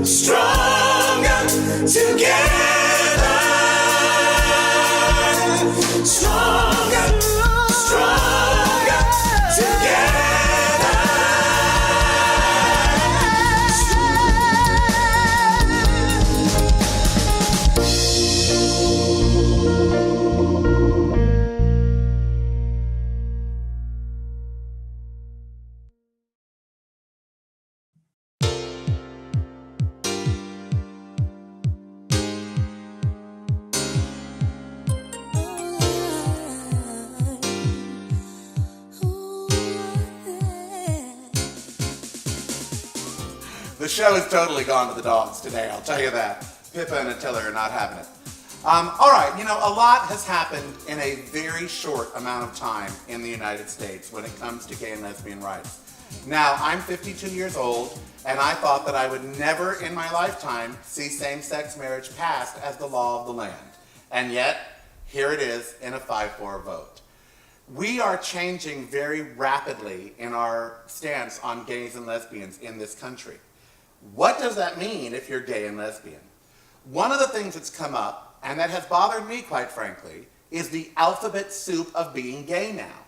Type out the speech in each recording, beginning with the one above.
stronger together. Stronger, stronger together. The show is totally gone to the dogs today, I'll tell you that. Pippa and Attila are not having it. All right, you know, a lot has happened in a very short amount of time in the United States when it comes to gay and lesbian rights. Now, I'm 52 years old, and I thought that I would never in my lifetime see same-sex marriage passed as the law of the land. And yet, here it is in a 5-4 vote. We are changing very rapidly in our stance on gays and lesbians in this country. What does that mean if you're gay and lesbian? One of the things that's come up, and that has bothered me quite frankly, is the alphabet soup of being gay now.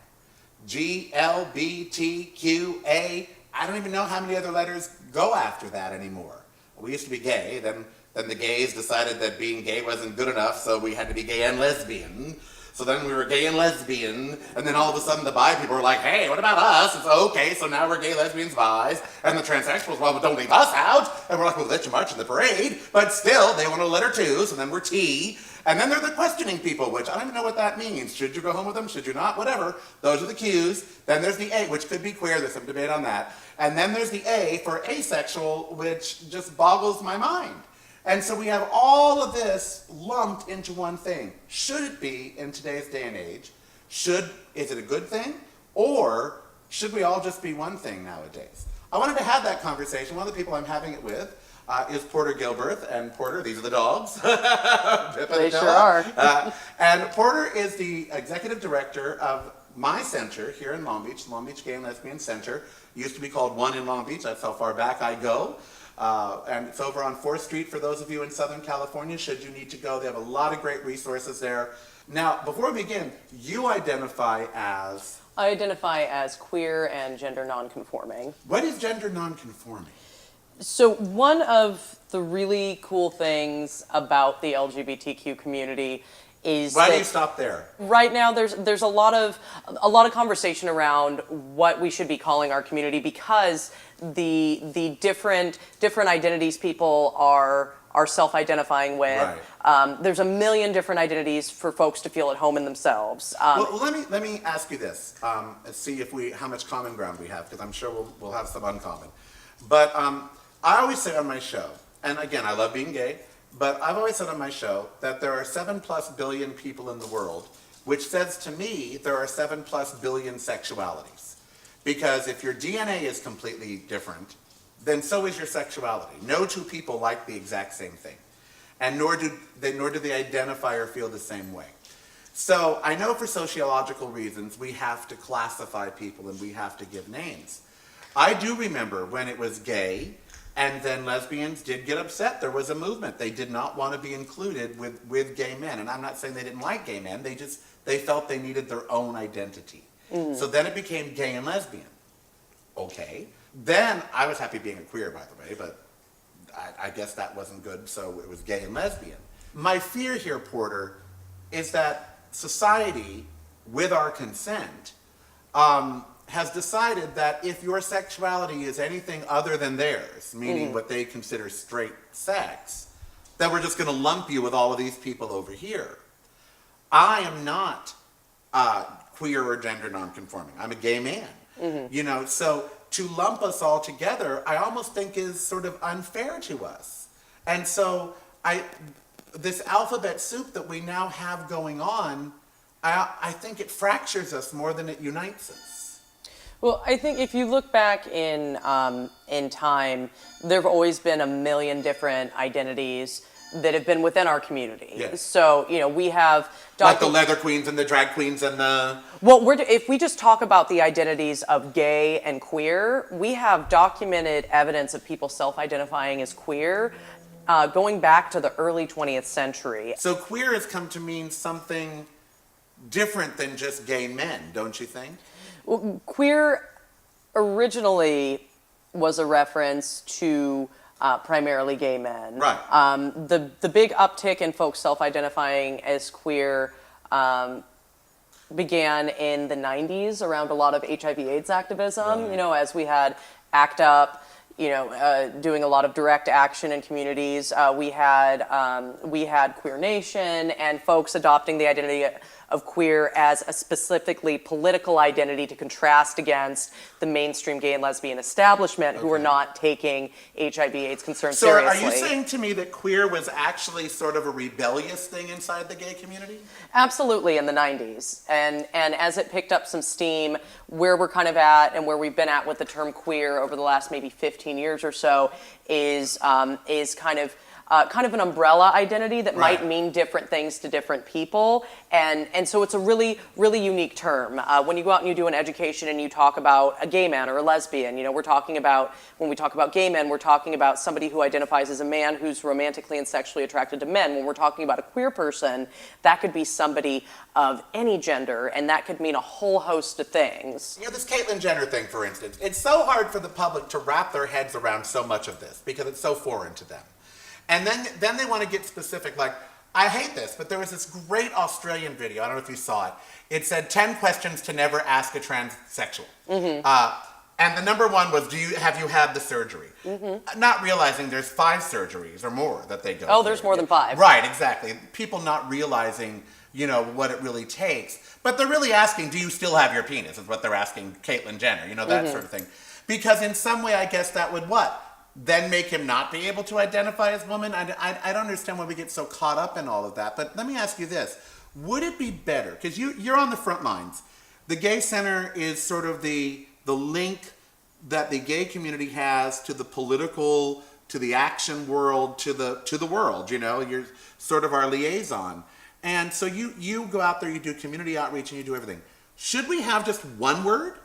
G, L, B, T, Q, A, I don't even know how many other letters go after that anymore. We used to be gay, then the gays decided that being gay wasn't good enough, so we had to be gay and lesbian. So then we were gay and lesbian, and then all of a sudden the bi people were like, hey, what about us? It's okay, so now we're gay, lesbians, bis, and the transsexuals, well, don't leave us out. And we're like, well, let you march in the parade, but still, they want a letter too, so then we're T. And then they're the questioning people, which I don't even know what that means. Should you go home with them? Should you not? Whatever. Those are the Qs. Then there's the A, which could be queer. There's some debate on that. And then there's the A for asexual, which just boggles my mind. And so we have all of this lumped into one thing. Should it be in today's day and age? Is it a good thing? Or should we all just be one thing nowadays? I wanted to have that conversation. One of the people I'm having it with is Porter Gilberg. And Porter, these are the dogs. They sure are. And Porter is the executive director of my center here in Long Beach Gay and Lesbian Center. Used to be called One in Long Beach. That's how far back I go. And it's over on 4th Street for those of you in Southern California, should you need to go. They have a lot of great resources there. Now, before we begin, you identify as? I identify as queer and gender nonconforming. What is gender nonconforming? So one of the really cool things about the LGBTQ community is Why do you stop there? Right now there's a lot of conversation around what we should be calling our community, because the different identities people are self-identifying with. Right. There's a million different identities for folks to feel at home in themselves. Well, let me ask you this, and see if how much common ground we have, because I'm sure we'll have some uncommon. But I always say on my show, and again, I love being gay, but I've always said on my show that there are 7+ billion people in the world, which says to me there are 7+ billion sexualities. Because if your DNA is completely different, then so is your sexuality. No two people like the exact same thing. And nor do they identify or feel the same way. So I know for sociological reasons we have to classify people and we have to give names. I do remember when it was gay, and then lesbians did get upset. There was a movement. They did not want to be included with gay men. And I'm not saying they didn't like gay men. They felt they needed their own identity. Mm. So then it became gay and lesbian. Okay. Then I was happy being a queer, by the way, but I guess that wasn't good, so it was gay and lesbian. My fear here, Porter, is that society, with our consent, has decided that if your sexuality is anything other than theirs, meaning what they consider straight sex, then we're just going to lump you with all of these people over here. I am not queer or gender nonconforming. I'm a gay man. Mm-hmm. You know, so to lump us all together, I almost think is sort of unfair to us. And so this alphabet soup that we now have going on, I think it fractures us more than it unites us. Well, I think if you look back in time, there have always been a million different identities that have been within our community. Yes. So, we have Like the leather queens and the drag queens and the... Well, if we just talk about the identities of gay and queer, we have documented evidence of people self-identifying as queer going back to the early 20th century. So queer has come to mean something different than just gay men, don't you think? Well, queer originally was a reference to primarily gay men. Right. The big uptick in folks self-identifying as queer began in the 90s around a lot of HIV/AIDS activism. Right. As we had ACT UP, doing a lot of direct action in communities. We had Queer Nation and folks adopting the identity of queer as a specifically political identity to contrast against the mainstream gay and lesbian establishment who are not taking HIV/AIDS concerns So seriously. are you saying to me that queer was actually sort of a rebellious thing inside the gay community? Absolutely, in the 90s. And as it picked up some steam, where we're kind of at and where we've been at with the term queer over the last maybe 15 years or so is kind of an umbrella identity that might mean different things to different people. And so it's a really, really unique term. When you go out and you do an education and you talk about a gay man or a lesbian, when we talk about gay men, we're talking about somebody who identifies as a man who's romantically and sexually attracted to men. When we're talking about a queer person, that could be somebody of any gender, and that could mean a whole host of things. This Caitlyn Jenner thing, for instance, it's so hard for the public to wrap their heads around so much of this because it's so foreign to them. And then they want to get specific, like, I hate this, but there was this great Australian video, I don't know if you saw it. It said 10 questions to never ask a transsexual. And the number one was, have you had the surgery? Not realizing there's 5 surgeries or more that they go through. Oh, there's more than 5. Right, exactly. People not realizing, what it really takes. But they're really asking, do you still have your penis, is what they're asking Caitlyn Jenner, that sort of thing. Because in some way, I guess that would what? Then make him not be able to identify as woman? I don't understand why we get so caught up in all of that. But let me ask you this. Would it be better, because you're on the front lines. The Gay Center is sort of the link that the gay community has to the political, to the action world, to the world, You're sort of our liaison. And so you go out there, you do community outreach, and you do everything. Should we have just one word?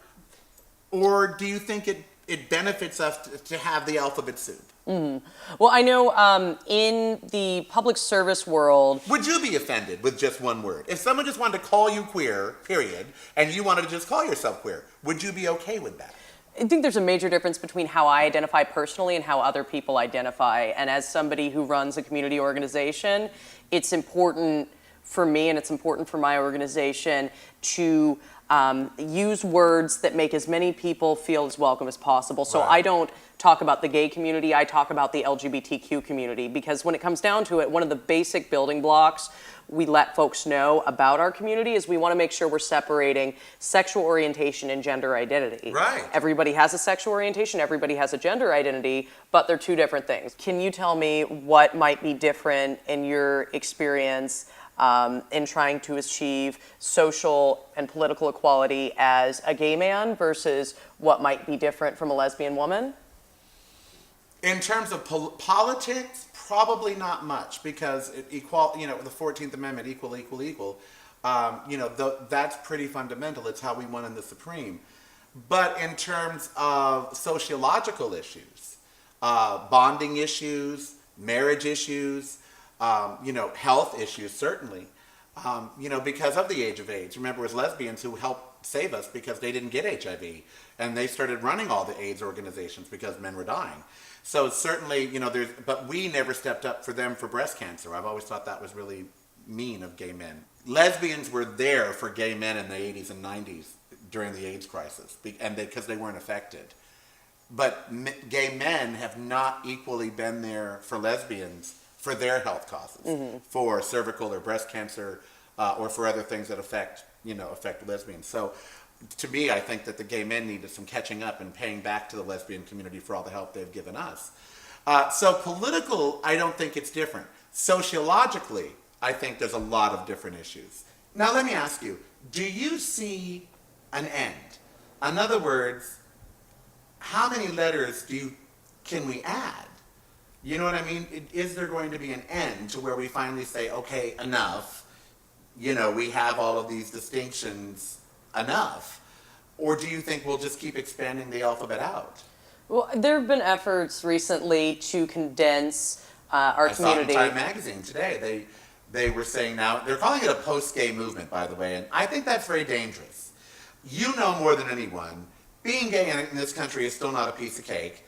Or do you think it benefits us to have the alphabet soup? Well, I know in the public service world... Would you be offended with just one word? If someone just wanted to call you queer, period, and you wanted to just call yourself queer, would you be okay with that? I think there's a major difference between how I identify personally and how other people identify. And as somebody who runs a community organization, it's important for me and it's important for my organization to use words that make as many people feel as welcome as possible. So I don't talk about the gay community, I talk about the LGBTQ community, because when it comes down to it, one of the basic building blocks we let folks know about our community is we want to make sure we're separating sexual orientation and gender identity. Right. Everybody has a sexual orientation, everybody has a gender identity, but they're two different things. Can you tell me what might be different in your experience in trying to achieve social and political equality as a gay man versus what might be different from a lesbian woman? In terms of politics, probably not much, because the 14th Amendment, equal, that's pretty fundamental. It's how we won in the Supreme. But in terms of sociological issues, bonding issues, marriage issues, health issues, certainly, because of the age of AIDS. Remember, it was lesbians who helped save us because they didn't get HIV, and they started running all the AIDS organizations because men were dying. So certainly, but we never stepped up for them for breast cancer. I've always thought that was really mean of gay men. Lesbians were there for gay men in the 80s and 90s during the AIDS crisis, and because they weren't affected. But gay men have not equally been there for lesbians for their health causes, for cervical or breast cancer, or for other things that affect lesbians. So to me, I think that the gay men needed some catching up and paying back to the lesbian community for all the help they've given us. So political, I don't think it's different. Sociologically, I think there's a lot of different issues. Now let me ask you, do you see an end? In other words, how many letters can we add You know what I mean? Is there going to be an end to where we finally say, okay, enough, we have all of these distinctions, enough? Or do you think we'll just keep expanding the alphabet out? Well, there have been efforts recently to condense our community. I saw in Time Magazine today, they were saying now, they're calling it a post-gay movement, by the way, and I think that's very dangerous. You know more than anyone, being gay in this country is still not a piece of cake.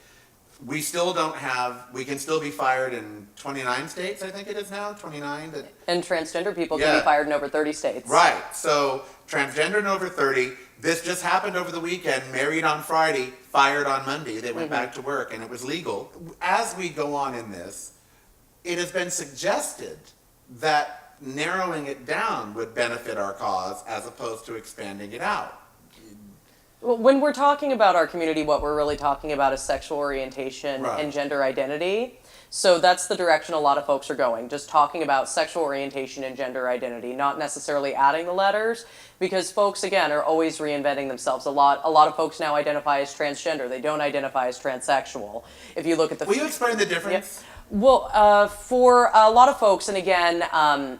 We can still be fired in 29 states, I think it is now, 29. And transgender people can be fired in over 30 states. Right, so transgender in over 30. This just happened over the weekend, married on Friday, fired on Monday. They went back to work and it was legal. As we go on in this, it has been suggested that narrowing it down would benefit our cause as opposed to expanding it out. Well, when we're talking about our community, what we're really talking about is sexual orientation and gender identity. So that's the direction a lot of folks are going, just talking about sexual orientation and gender identity, not necessarily adding the letters, because folks, again, are always reinventing themselves. A lot of folks now identify as transgender. They don't identify as transsexual. If you look at the... Will you explain the difference? Well, for a lot of folks, and again,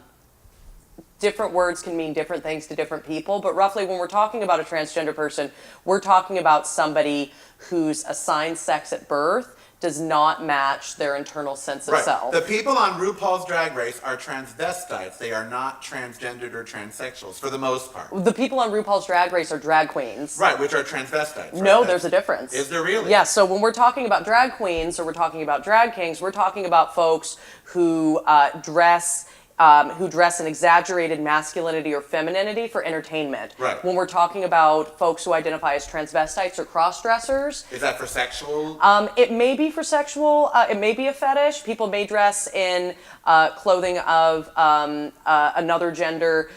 different words can mean different things to different people, but roughly when we're talking about a transgender person, we're talking about somebody whose assigned sex at birth does not match their internal sense of self. The people on RuPaul's Drag Race are transvestites. They are not transgendered or transsexuals, for the most part. The people on RuPaul's Drag Race are drag queens. Right, which are transvestites. Right? No, there's a difference. Is there really? Yeah, so when we're talking about drag queens or we're talking about drag kings, we're talking about folks who dress in exaggerated masculinity or femininity for entertainment. Right. When we're talking about folks who identify as transvestites or cross-dressers. Is that for sexual? It may be for sexual, it may be a fetish. People may dress in clothing of another gender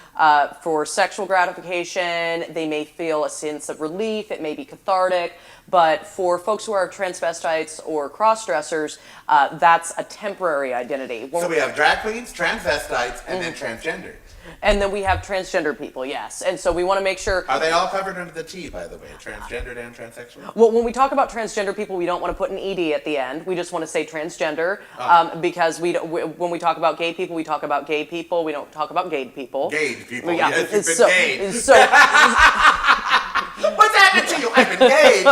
for sexual gratification. They may feel a sense of relief. It may be cathartic. But for folks who are transvestites or cross-dressers, that's a temporary identity. So we have drag queens, transvestites, and then transgender. And then we have transgender people, yes. And so we want to make sure... Are they all covered under the T, by the way? Transgendered and transsexual? Well, when we talk about transgender people, we don't want to put an ED at the end. We just want to say transgender because when we talk about gay people, we talk about gay people. We don't talk about gay people. Gay people, Yeah. yes, you've been So- gay. So, What's happened to you? I've been gay.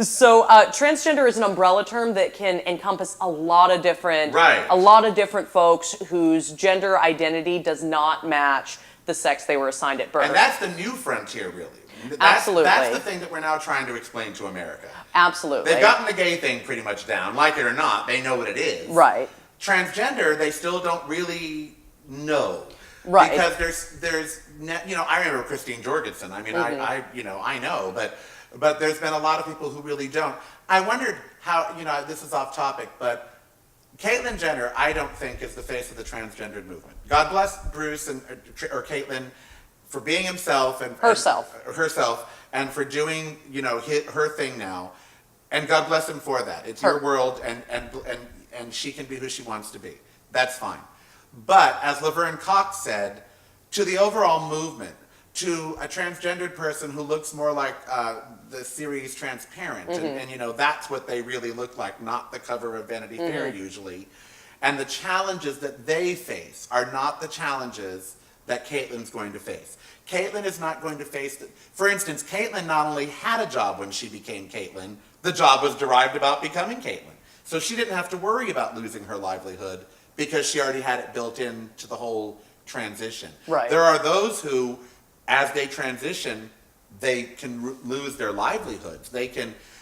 So transgender is an umbrella term that can encompass a lot of different, Right. a lot of different folks whose gender identity does not match the sex they were assigned at birth. And that's the new frontier, really. Absolutely. That's the thing that we're now trying to explain to America. Absolutely. They've gotten the gay thing pretty much down. Like it or not, they know what it is. Right. Transgender, they still don't really know. Right. Because I remember Christine Jorgensen. I mean, I know, but there's been a lot of people who really don't. I wondered how, this is off topic, but Caitlyn Jenner, I don't think is the face of the transgendered movement. God bless Bruce or Caitlyn for being himself and herself and for doing, her thing now. And God bless him for that. It's your world and she can be who she wants to be. That's fine. But as Laverne Cox said, to the overall movement, to a transgendered person who looks more like the series Transparent, and that's what they really look like, not the cover of Vanity Fair usually. And the challenges that they face are not the challenges that Caitlyn's going to face. Caitlyn is not going to face it. For instance, Caitlyn not only had a job when she became Caitlyn, the job was derived about becoming Caitlyn. So she didn't have to worry about losing her livelihood because she already had it built into the whole transition. Right. There are those who, as they transition, they can lose their livelihoods.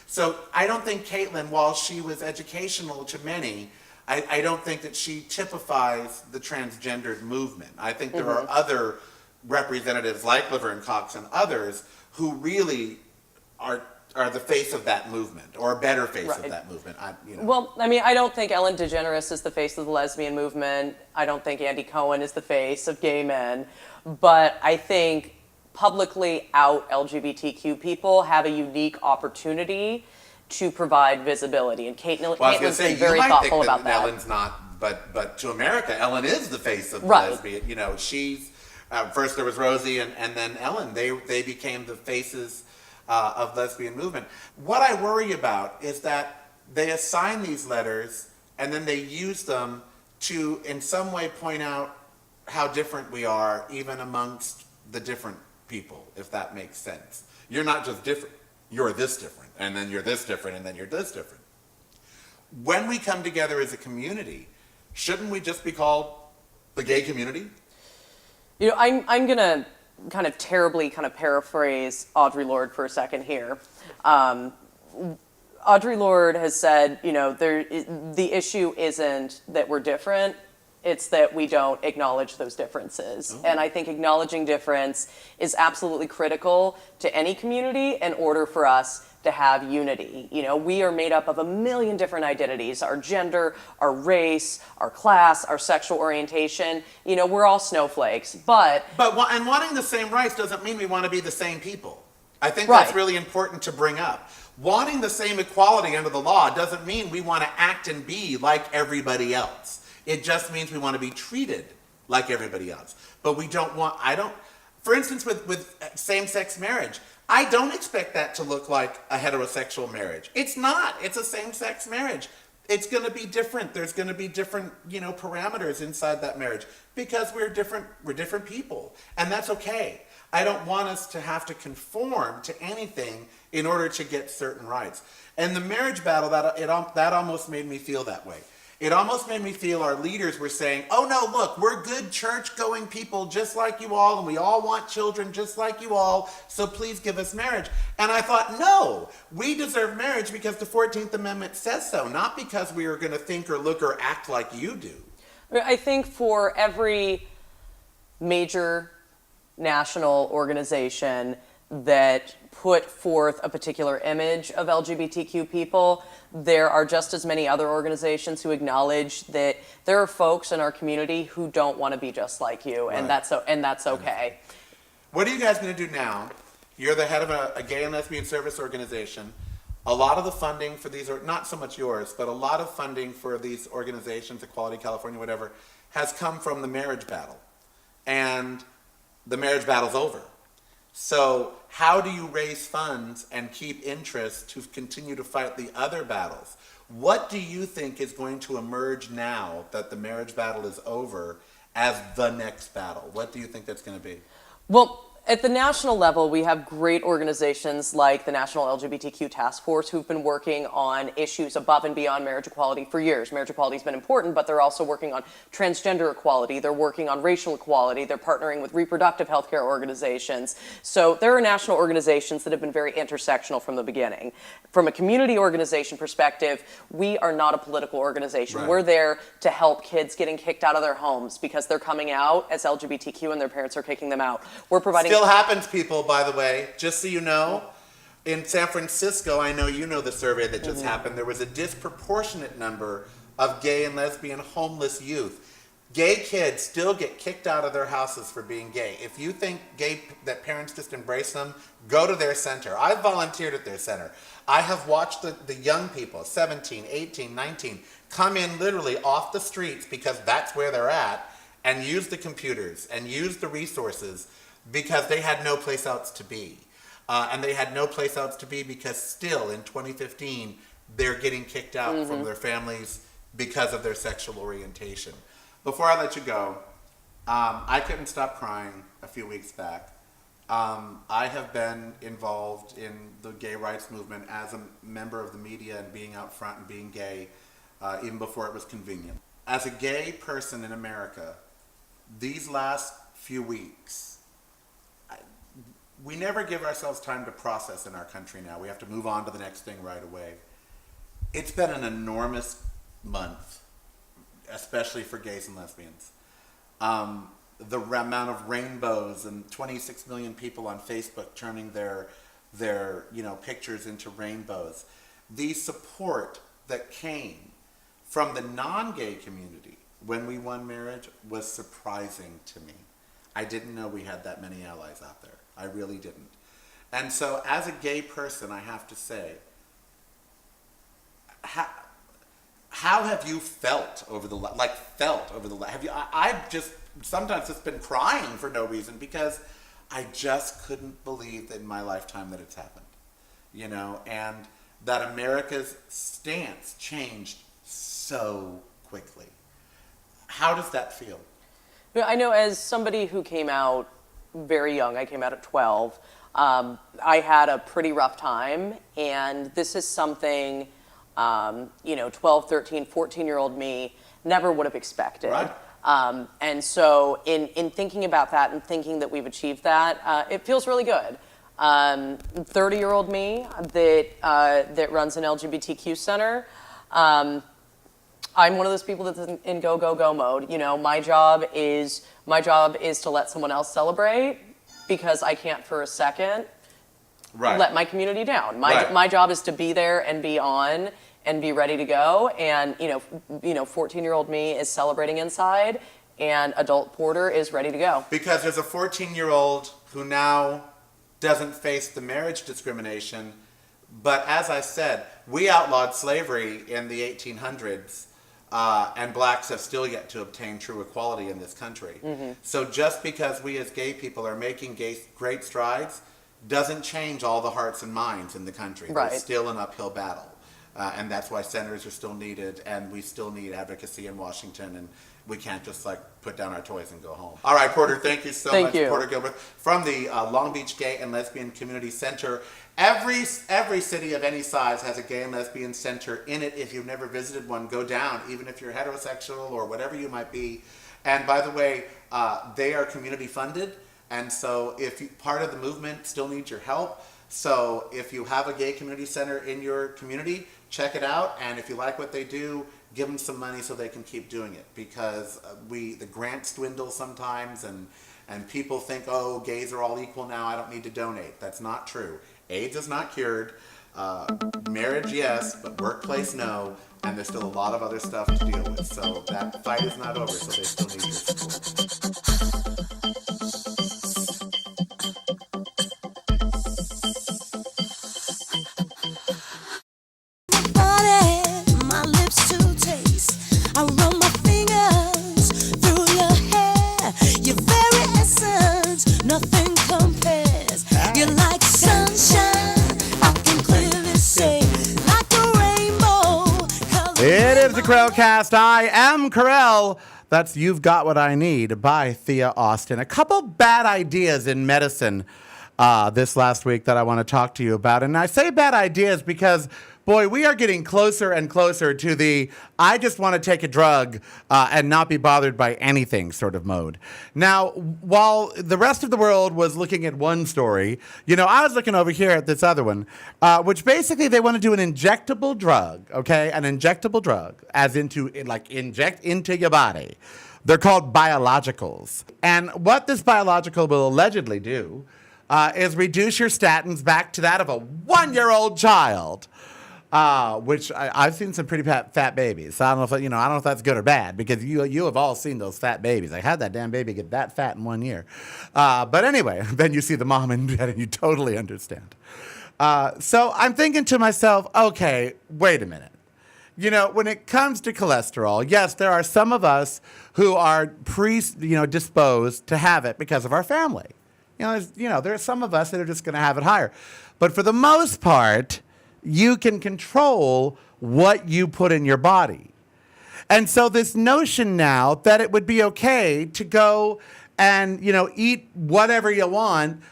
So I don't think Caitlyn, while she was educational to many, I don't think that she typifies the transgendered movement. I think there are other representatives like Laverne Cox and others who really are the face of that movement, or a better face of that movement. Well, I mean, I don't think Ellen DeGeneres is the face of the lesbian movement. I don't think Andy Cohen is the face of gay men. But I think publicly out LGBTQ people have a unique opportunity to provide visibility. And Caitlin's been very thoughtful about that. Ellen's not, but to America, Ellen is the face of the Right. lesbian. She's, first there was Rosie and then Ellen. They became the faces of lesbian movement. What I worry about is that they assign these letters and then they use them to in some way point out how different we are even amongst the different people, if that makes sense. You're not just different, you're this different, and then you're this different, and then you're this different. When we come together as a community, shouldn't we just be called the gay community? You know, I'm gonna kind of terribly kind of paraphrase Audre Lorde for a second here. Audre Lorde has said, you know, the issue isn't that we're different, it's that we don't acknowledge those differences. And I think acknowledging difference is absolutely critical to any community in order for us to have unity. You know, we are made up of a million different identities, our gender, our race, our class, our sexual orientation. You know, we're all snowflakes, but And wanting the same rights doesn't mean we want to be the same people. I think Right. that's really important to bring up. Wanting the same equality under the law doesn't mean we want to act and be like everybody else. It just means we want to be treated like everybody else. But we don't want, for instance, with same-sex marriage, I don't expect that to look like a heterosexual marriage. It's not. It's a same-sex marriage. It's going to be different. There's going to be different, parameters inside that marriage because we're different people. And that's okay. I don't want us to have to conform to anything in order to get certain rights. And the marriage battle, that almost made me feel that way. It almost made me feel our leaders were saying, oh no, look, we're good church-going people just like you all, and we all want children just like you all, so please give us marriage. And I thought, no, we deserve marriage because the 14th Amendment says so, not because we are going to think or look or act like you do. I think for every major national organization that put forth a particular image of LGBTQ people, there are just as many other organizations who acknowledge that there are folks in our community who don't want to be just like you, and that's okay. What are you guys going to do now? You're the head of a gay and lesbian service organization. A lot of the funding for these, not so much yours, but a lot of funding for these organizations, Equality California, whatever, has come from the marriage battle. And the marriage battle's over. So how do you raise funds and keep interest to continue to fight the other battles? What do you think is going to emerge now that the marriage battle is over as the next battle? What do you think that's going to be? Well, at the national level, we have great organizations like the National LGBTQ Task Force who've been working on issues above and beyond marriage equality for years. Marriage equality has been important, but they're also working on transgender equality. They're working on racial equality. They're partnering with reproductive health care organizations. So there are national organizations that have been very intersectional from the beginning. From a community organization perspective, we are not a political organization. Right. We're there to help kids getting kicked out of their homes because they're coming out as LGBTQ and their parents are kicking them out. We're providing Still happens, people, by the way, just so you know. In San Francisco, I know you know the survey that just happened, there was a disproportionate number of gay and lesbian homeless youth. Gay kids still get kicked out of their houses for being gay. If you think that parents just embrace them, go to their center. I've volunteered at their center. I have watched the young people, 17, 18, 19, come in literally off the streets because that's where they're at and use the computers and use the resources because they had no place else to be. And they had no place else to be because still in 2015, they're getting kicked out from their families because of their sexual orientation. Before I let you go, I couldn't stop crying a few weeks back. I have been involved in the gay rights movement as a member of the media and being out front and being gay even before it was convenient. As a gay person in America, these last few weeks, we never give ourselves time to process in our country now. We have to move on to the next thing right away. It's been an enormous month, especially for gays and lesbians. The amount of rainbows and 26 million people on Facebook turning their pictures into rainbows. The support that came from the non-gay community when we won marriage was surprising to me. I didn't know we had that many allies out there. I really didn't. And so as a gay person, I have to say, how have you felt over the I've just sometimes just been crying for no reason because I just couldn't believe in my lifetime that it's happened, and that America's stance changed so quickly. How does that feel? I know as somebody who came out very young, I came out at 12, I had a pretty rough time, and this is something, 12, 13, 14-year-old me never would have expected. Right. And so in thinking about that and thinking that we've achieved that, it feels really good. 30-year-old me that runs an LGBTQ center, I'm one of those people that's in go, go, go mode. My job is to let someone else celebrate, because I can't for a second let my community down. My job is to be there and be on and be ready to go. And 14-year-old me is celebrating inside, and adult Porter is ready to go. Because there's a 14-year-old who now doesn't face the marriage discrimination, but as I said, we outlawed slavery in the 1800s. And blacks have still yet to obtain true equality in this country. Mm-hmm. So just because we as gay people are making great strides doesn't change all the hearts and minds in the country. Right. There's still an uphill battle. And that's why senators are still needed, and we still need advocacy in Washington, and we can't just put down our toys and go home. All right, Porter, thank you so much. Thank you. Porter Gilberg from the Long Beach Gay and Lesbian Community Center. Every city of any size has a gay and lesbian center in it. If you've never visited one, go down, even if you're heterosexual or whatever you might be. And by the way, they are community funded, and so part of the movement still needs your help. So if you have a gay community center in your community, check it out, and if you like what they do, give them some money so they can keep doing it, because the grants dwindle sometimes, and people think, oh, gays are all equal now, I don't need to donate. That's not true. AIDS is not cured. Marriage, yes, but workplace, no. And there's still a lot of other stuff to deal with. So that fight is not over, so they still need your support. My lips to taste. I run my fingers through your hair. Your very essence, nothing compares. You're like sunshine, I can clearly say, like a rainbow. It is the Karel Cast. I am Karel. That's You've Got What I Need by Thea Austin. A couple bad ideas in medicine this last week that I want to talk to you about. And I say bad ideas because, boy, we are getting closer and closer to the I just want to take a drug and not be bothered by anything sort of mode. Now, while the rest of the world was looking at one story, I was looking over here at this other one, which basically they want to do an injectable drug, okay? An injectable drug, as into, inject into your body. They're called biologicals. And what this biological will allegedly do is reduce your statins back to that of a 1-year-old child. Which I've seen some pretty fat babies. So I don't know if I don't know if that's good or bad, because you have all seen those fat babies. How'd that damn baby get that fat in 1 year? But anyway, then you see the mom and dad and you totally understand. So I'm thinking to myself, okay, wait a minute. When it comes to cholesterol, yes, there are some of us who are disposed to have it because of our family. There are some of us that are just going to have it higher. But for the most part, you can control what you put in your body. And so this notion now that it would be okay to go and, eat whatever you want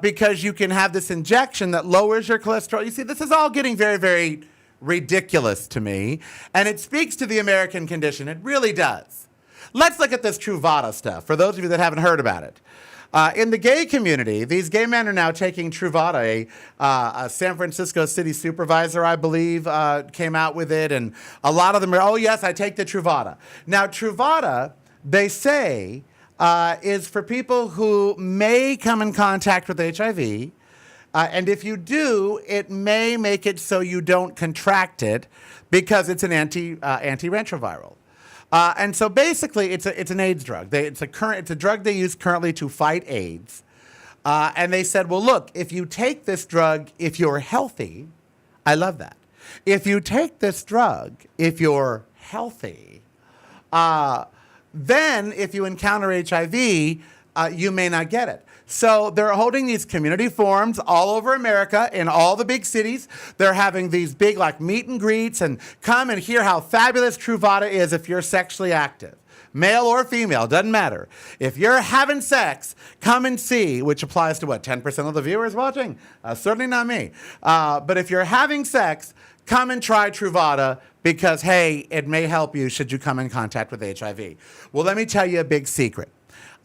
because you can have this injection that lowers your cholesterol. You see, this is all getting very, very ridiculous to me. And it speaks to the American condition. It really does. Let's look at this Truvada stuff, for those of you that haven't heard about it. In the gay community, these gay men are now taking Truvada. A San Francisco city supervisor, I believe, came out with it, and a lot of them are, oh, yes, I take the Truvada. Now, Truvada, they say, is for people who may come in contact with HIV, and if you do, it may make it so you don't contract it because it's an antiretroviral. And so basically, it's an AIDS drug. It's a drug they use currently to fight AIDS. And they said, well, look, if you take this drug, if you're healthy, I love that. If you take this drug, if you're healthy, then if you encounter HIV, you may not get it. So they're holding these community forums all over America in all the big cities. They're having these big like meet and greets and come and hear how fabulous Truvada is if you're sexually active. Male or female, doesn't matter. If you're having sex, come and see, which applies to what, 10% of the viewers watching? Certainly not me. But if you're having sex, come and try Truvada because, hey, it may help you should you come in contact with HIV. Well, let me tell you a big secret.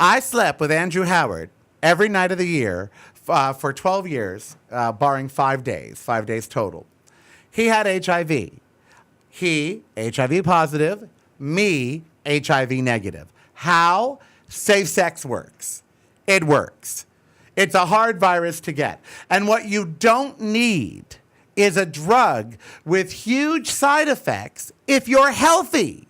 I slept with Andrew Howard every night of the year for 12 years, barring 5 days total. He had HIV. He, HIV positive, me, HIV negative. How? Safe sex works. It works. It's a hard virus to get. And what you don't need is a drug with huge side effects if you're healthy.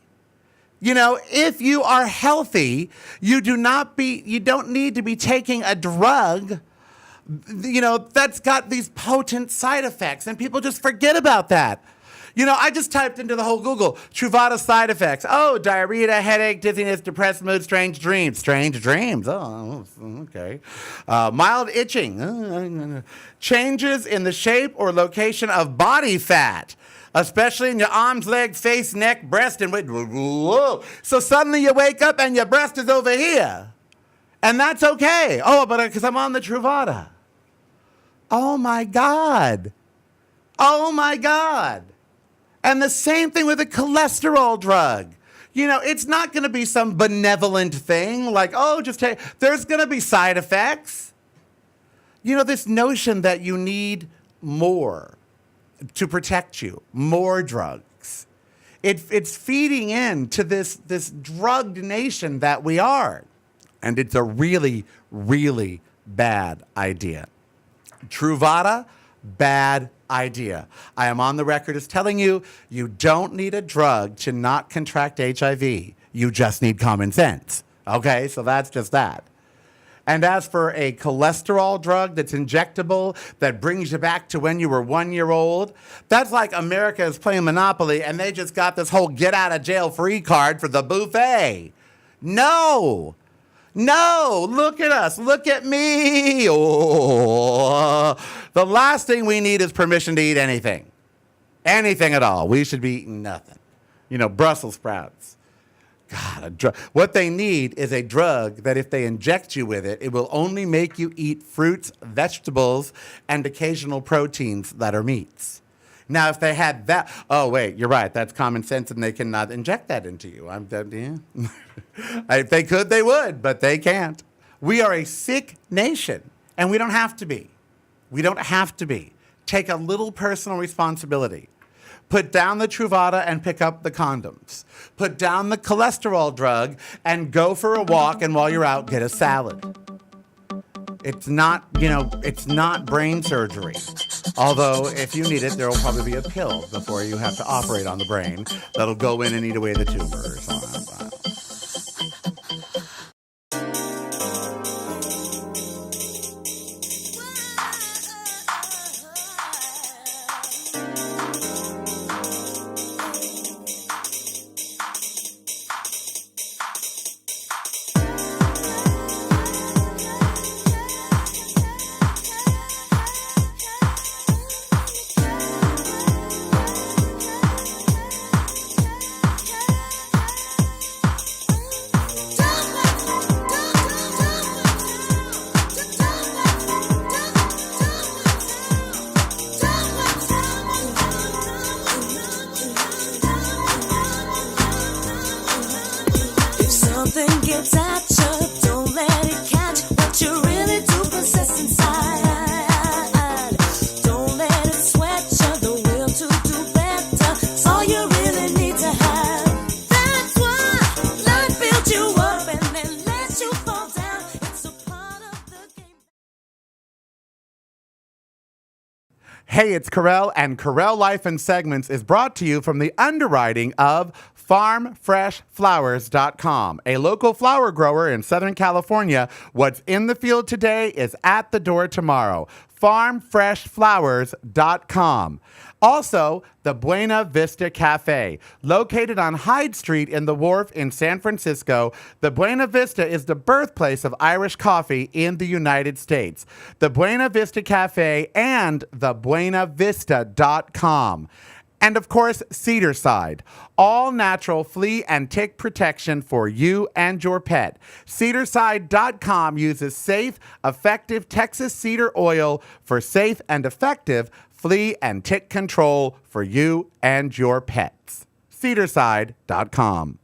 You know, if you are healthy, you don't need to be taking a drug, you know, that's got these potent side effects, and people just forget about that. You know, I just typed into the whole Google, Truvada side effects. Oh, diarrhea, headache, dizziness, depressed mood, strange dreams. Strange dreams, oh, okay. Mild itching. Changes in the shape or location of body fat, especially in your arms, legs, face, neck, breast, and weight. Whoa. So suddenly you wake up and your breast is over here. And that's okay. Oh, but because I'm on the Truvada. Oh, my God. Oh, my God. And the same thing with a cholesterol drug. You know, it's not going to be some benevolent thing like, oh, just take. There's going to be side effects. You know, this notion that you need more to protect you, more drugs. It's feeding into this drugged nation that we are. And it's a really, really bad idea. Truvada, bad idea. I am on the record as telling you, you don't need a drug to not contract HIV. You just need common sense. Okay, so that's just that. And as for a cholesterol drug that's injectable that brings you back to when you were 1 year old, that's like America is playing Monopoly and they just got this whole get out of jail free card for the buffet. No, look at us. Look at me. Oh, the last thing we need is permission to eat anything. Anything at all. We should be eating nothing. You know, Brussels sprouts. God, what they need is a drug that if they inject you with it, it will only make you eat fruits, vegetables, and occasional proteins that are meats. Now, if they had that, oh, wait, you're right. That's common sense, and they cannot inject that into you. Yeah. If they could, they would, but they can't. We are a sick nation, and we don't have to be. We don't have to be. Take a little personal responsibility. Put down the Truvada and pick up the condoms. Put down the cholesterol drug and go for a walk, and while you're out, get a salad. It's not, it's not brain surgery. Although, if you need it, there will probably be a pill before you have to operate on the brain that'll go in and eat away the tumor or something. Hey, it's Karel, and Karel Life in Segments is brought to you from the underwriting of FarmFreshFlowers.com, a local flower grower in Southern California. What's in the field today is at the door tomorrow. farmfreshflowers.com. Also, the Buena Vista Cafe. Located on Hyde Street in the Wharf in San Francisco, the Buena Vista is the birthplace of Irish coffee in the United States. The Buena Vista Cafe and thebuenavista.com. And of course, Cedarside, all natural flea and tick protection for you and your pet. Cedarside.com uses safe, effective Texas cedar oil for safe and effective flea and tick control for you and your pets. Cedarside.com.